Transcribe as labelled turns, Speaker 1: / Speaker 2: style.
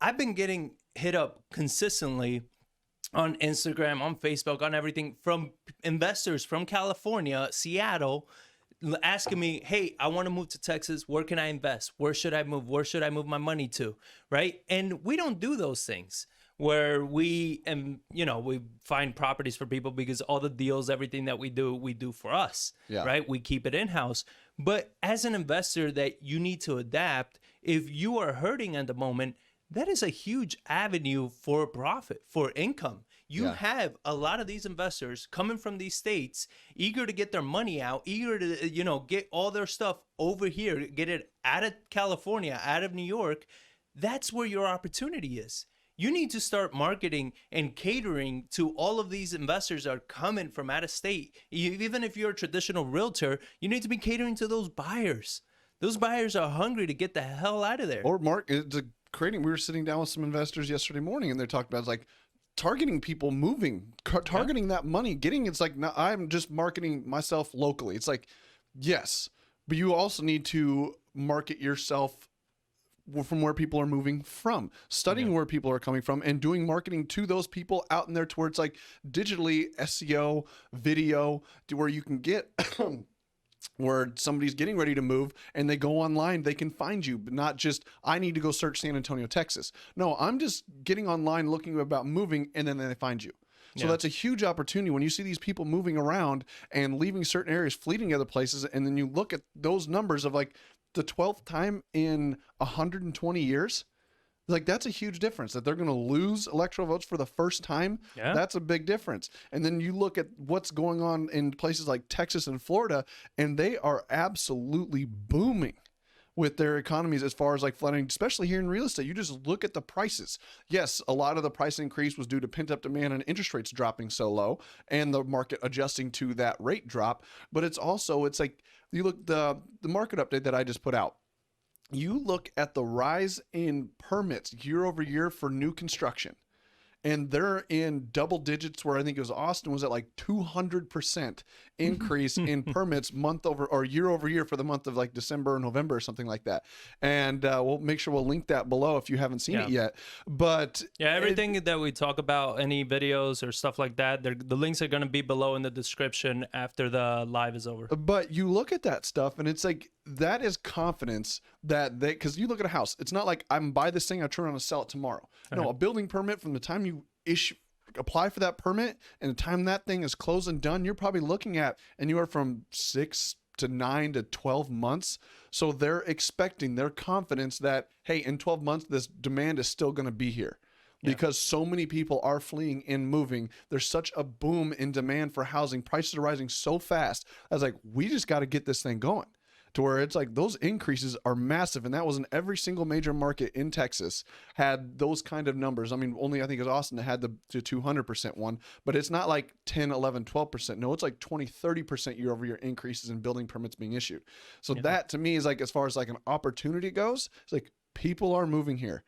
Speaker 1: I've been getting hit up consistently on Instagram, on Facebook, on everything from investors from California, Seattle, asking me, "Hey, I want to move to Texas. Where can I invest? Where should I move? Where should I move my money to?" Right? And we don't do those things where we find properties for people, because all the deals, everything that we do for us.
Speaker 2: Yeah.
Speaker 1: Right? We keep it in house. But as an investor, that you need to adapt. If you are hurting at the moment, that is a huge avenue for profit, for income. You
Speaker 2: Yeah.
Speaker 1: have a lot of these investors coming from these states, eager to get their money out, eager to, get all their stuff over here, get it out of California, out of New York. That's where your opportunity is. You need to start marketing and catering to all of these investors that are coming from out of state. Even if you're a traditional realtor, you need to be catering to those buyers. Those buyers are hungry to get the hell out of there.
Speaker 2: Or Mark, we were sitting down with some investors yesterday morning, and they're talking about, it's like, targeting people moving, targeting that money, it's like, no, I'm just marketing myself locally. It's like, yes, but you also need to market yourself from where people are moving from, studying where people are coming from, and doing marketing to those people out in there, towards like digitally, SEO, video, to where you can get where somebody's getting ready to move and they go online, they can find you, but not just, I need to go search San Antonio, Texas. No, I'm just getting online looking about moving, and then they find you. So that's a huge opportunity when you see these people moving around and leaving certain areas, fleeing other places. And then you look at those numbers of like the 12th time in 120 years. Like, that's a huge difference, that they're going to lose electoral votes for the first time.
Speaker 1: Yeah.
Speaker 2: That's a big difference. And then you look at what's going on in places like Texas and Florida, and they are absolutely booming with their economies as far as like flooding, especially here in real estate. You just look at the prices. Yes, a lot of the price increase was due to pent up demand and interest rates dropping so low and the market adjusting to that rate drop. But it's like, you look, the market update that I just put out, you look at the rise in permits year over year for new construction, and they're in double digits, where I think it was Austin was at like 200% increase in permits month over or year over year for the month of like December or November or something like that. And we'll make sure we'll link that below if you haven't seen it yet. But
Speaker 1: everything that we talk about, any videos or stuff like that, the links are going to be below in the description after the live is over.
Speaker 2: But you look at that stuff, and it's like, that is confidence because you look at a house. It's not like I'm buy this thing, I turn around and sell it tomorrow. No, a building permit, from the time you apply for that permit and the time that thing is closed and done, you're probably looking at anywhere from 6 to 9 to 12 months. So they're expecting their confidence that, hey, in 12 months, this demand is still going to be here. Because so many people are fleeing and moving. There's such a boom in demand for housing. Prices are rising so fast. I was like, we just got to get this thing going, to where it's like those increases are massive. And that was in every single major market in Texas had those kind of numbers. I mean, only I think it was Austin that had the 200% one, but it's not like 10, 11, 12%. No, it's like 20, 30% year over year increases in building permits being issued. So that to me is like, as far as like an opportunity goes, it's like, people are moving here.